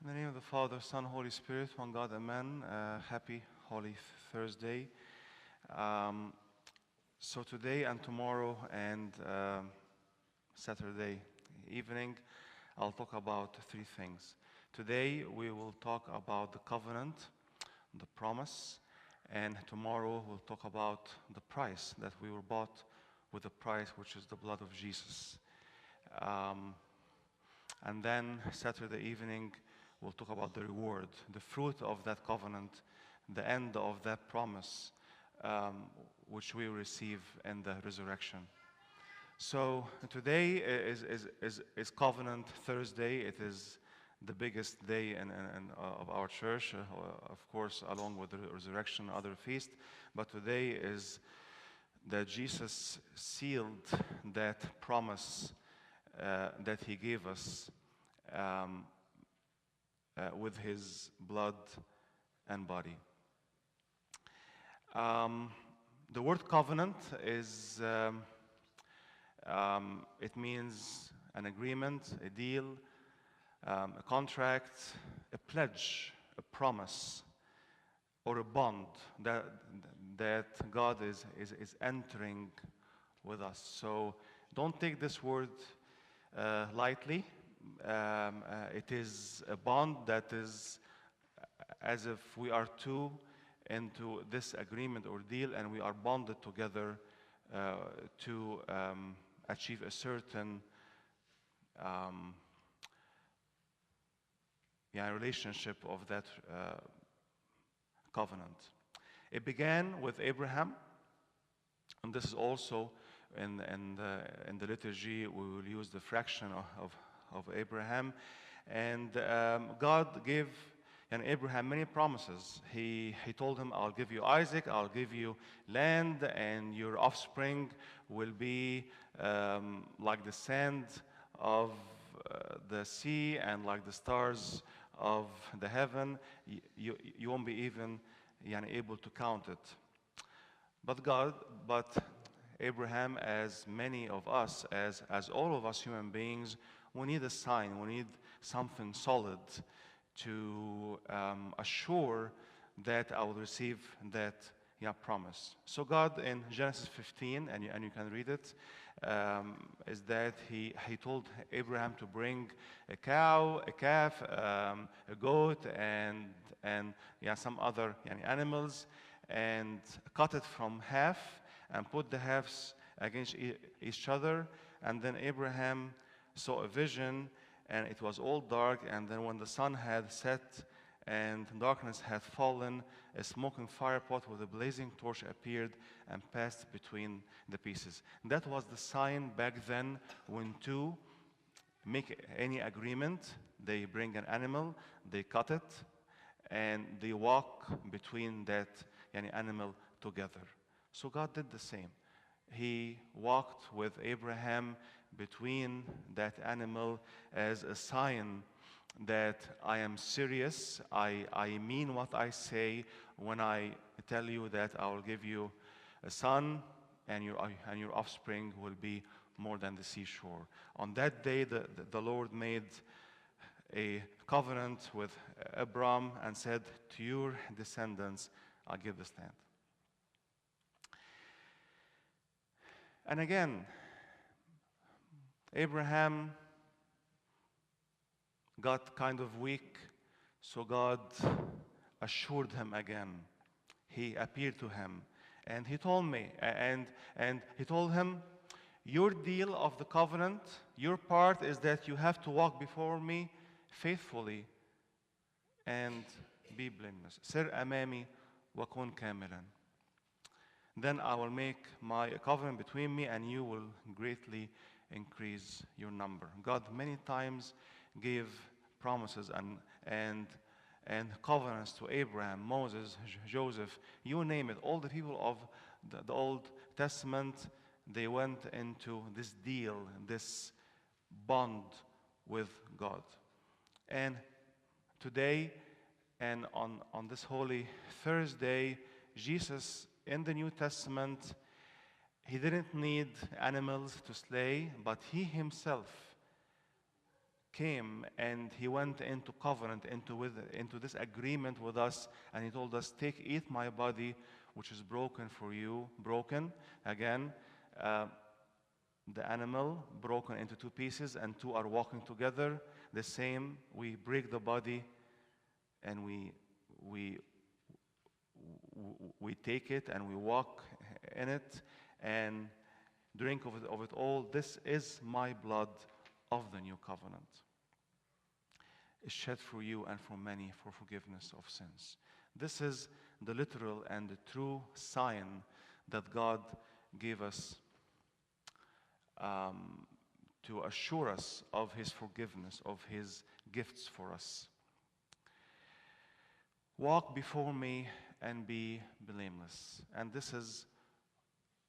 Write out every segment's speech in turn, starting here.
In the name of the Father, Son, Holy Spirit, one God, Amen. Happy Holy Thursday. Um, so today and tomorrow and Saturday evening, I'll talk about three things. Today we will talk about the covenant, the promise, and tomorrow we'll talk about the price that we were bought with the price, which is the blood of Jesus. And then Saturday evening, we'll talk about the reward, the fruit of that covenant, the end of that promise, which we receive in the resurrection. So today is Covenant Thursday. It is the biggest day of our church, of course, along with the resurrection, other feast. But today is that Jesus sealed that promise that he gave us with his blood and body. The word covenant is, it means an agreement, a deal, a contract, a pledge, a promise, or a bond that God is entering with us. So don't take this word lightly. It is a bond that is as if we are two into this agreement or deal, and we are bonded together to achieve a certain relationship of that covenant. It began with Abraham, and this is also in the liturgy we will use the fraction of Abraham, and God gave Abraham many promises. He told him, I'll give you Isaac, I'll give you land, and your offspring will be like the sand of the sea and like the stars of the heaven. You won't be even able to count it. But Abraham, as many of us, as all of us human beings, we need a sign, we need something solid to assure that I will receive that promise. So God in Genesis 15, and you can read it, is that he told Abraham to bring a cow, a calf, a goat, and some other animals, and cut it from half and put the halves against each other. And then Abraham saw a vision, and it was all dark, and then when the sun had set and darkness had fallen, a smoking fire pot with a blazing torch appeared and passed between the pieces. That was the sign back then when two make any agreement. They bring an animal, they cut it, and they walk between that animal together. So God did the same. He walked with Abraham between that animal as a sign that I am serious, I mean what I say when I tell you that I will give you a son, and your offspring will be more than the seashore. On that day, the Lord made a covenant with Abram and said, to your descendants, I'll give this land. And again, Abraham got kind of weak, so God assured him again. He appeared to him, and he told me, and he told him, your deal of the covenant, your part is that you have to walk before me faithfully and be blameless. Sir amami wa kun kamilan. Then I will make my covenant between me and you will greatly increase your number. God many times gave promises and covenants to Abraham, Moses, Joseph, you name it. All the people of the Old Testament, they went into this deal, this bond with God. And today, and on this Holy Thursday, Jesus in the New Testament, he didn't need animals to slay, but he himself came and he went into covenant, into this agreement with us, and he told us, take, eat my body, which is broken for you, broken. Again, the animal broken into two pieces, and two are walking together. The same, we break the body, and we take it and we walk in it and drink of it all. This is my blood of the new covenant. It's shed for you and for many for forgiveness of sins. This is the literal and the true sign that God gave us to assure us of his forgiveness, of his gifts for us. Walk before me and be blameless. And this is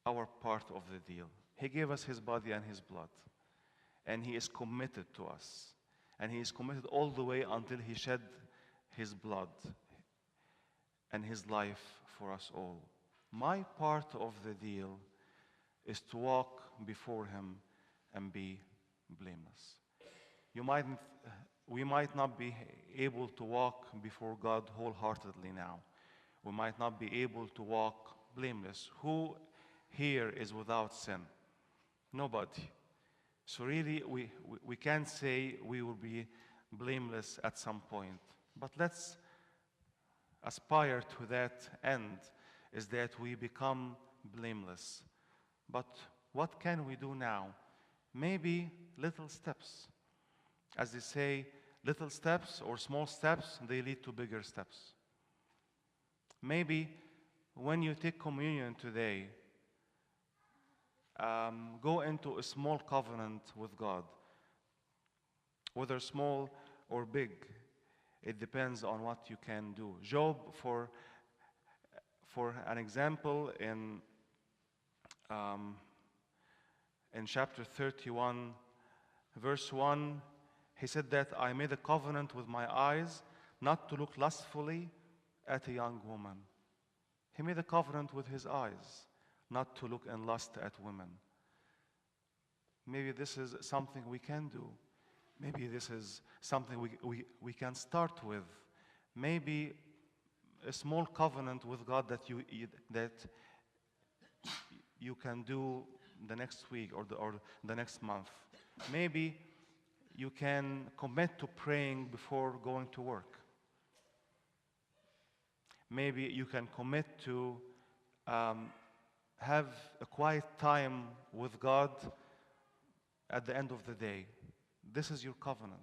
our part of the deal. He gave us his body and his blood. And he is committed to us. And he is committed all the way until he shed his blood and his life for us all. My part of the deal is to walk before him and be blameless. We might not be able to walk before God wholeheartedly now. We might not be able to walk blameless. Who here is without sin? Nobody. So really, we can't say we will be blameless at some point. But let's aspire to that end, is that we become blameless. But what can we do now? Maybe little steps. As they say, little steps or small steps, they lead to bigger steps. Maybe when you take communion today, go into a small covenant with God, whether small or big. It depends on what you can do. Job, for an example, in chapter 31, verse 1, he said that I made a covenant with my eyes not to look lustfully at a young woman. He made a covenant with his eyes not to look in lust at women. Maybe this is something we can do. Maybe this is something we can start with. Maybe a small covenant with God that you can do the next week or the next month. Maybe you can commit to praying before going to work. Maybe you can commit to have a quiet time with God at the end of the day. This is your covenant.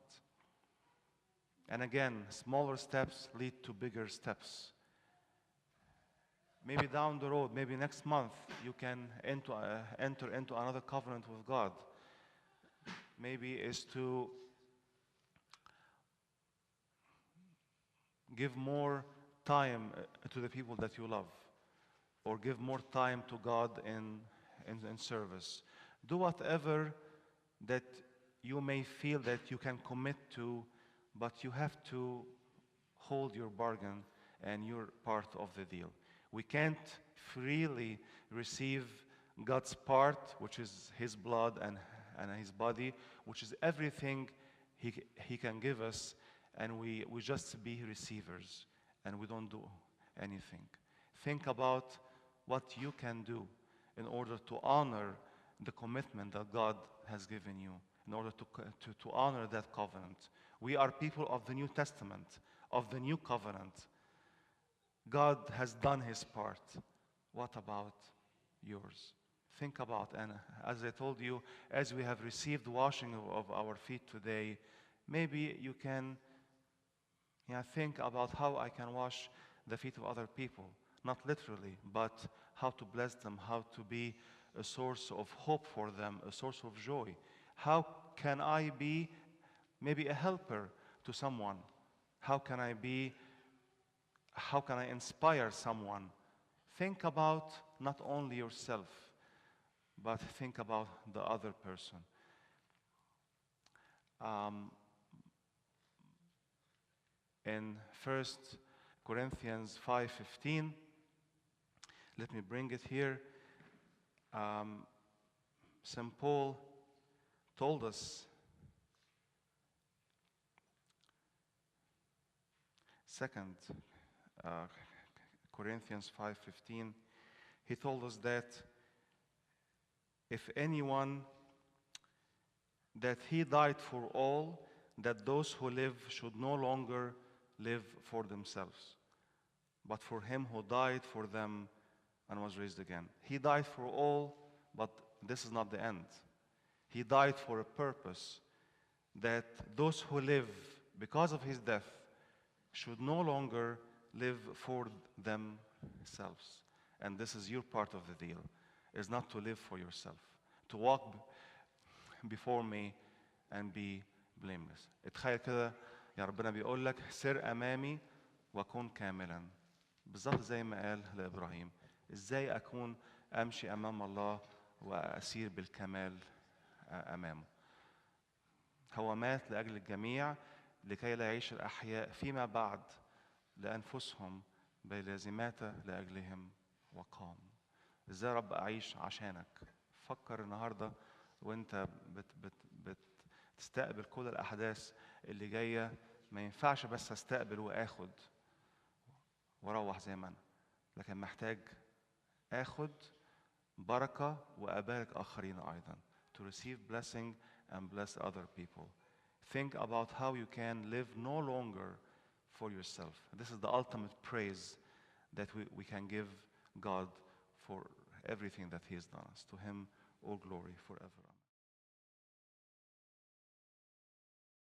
And again, smaller steps lead to bigger steps. Maybe down the road, maybe next month, you can enter into another covenant with God. Maybe is to give more time to the people that you love, or give more time to God in service. Do whatever that you may feel that you can commit to, but you have to hold your bargain and your part of the deal. We can't freely receive God's part, which is his blood and his body, which is everything he can give us, and we just be receivers and we don't do anything. Think about what you can do in order to honor the commitment that God has given you, in order to honor that covenant. We are people of the New Testament, of the new covenant. God has done his part. What about yours? Think about, and as I told you, as we have received washing of our feet today, maybe you can think about how I can wash the feet of other people. Not literally, but how to bless them, how to be a source of hope for them, a source of joy. How can I be maybe a helper to someone? How can I inspire someone? Think about not only yourself, but think about the other person. In 1 Corinthians 5:15, let me bring it here. St. Paul told us Second Corinthians 5:15, he told us that if anyone, that he died for all, that those who live should no longer live for themselves, but for him who died for them and was raised again. He died for all, but this is not the end. He died for a purpose, that those who live because of his death should no longer live for themselves. And this is your part of the deal, is not to live for yourself, to walk before me and be blameless. اتخيل كده يا ربنا بيقول لك سر أمامي وكن كاملا، بالظبط زي ما قال لإبراهيم. إزاي أكون أمشي أمام الله وأسير بالكمال أمامه؟ هو مات لأجل الجميع لكي لا يعيش الأحياء فيما بعد لأنفسهم، بل الذي مات لأجلهم وقام. إزاي رب أعيش عشانك؟ فكر النهاردة وانت بتستقبل كل الأحداث اللي جاية. ما ينفعش بس استقبل وآخد واروح زي ما أنا، لكن محتاج آخد بركة وأبارك آخرين أيضا. To receive blessing and bless other people. Think about how you can live no longer for yourself. This is the ultimate praise that we can give God for everything that He has done us. To Him all glory forever.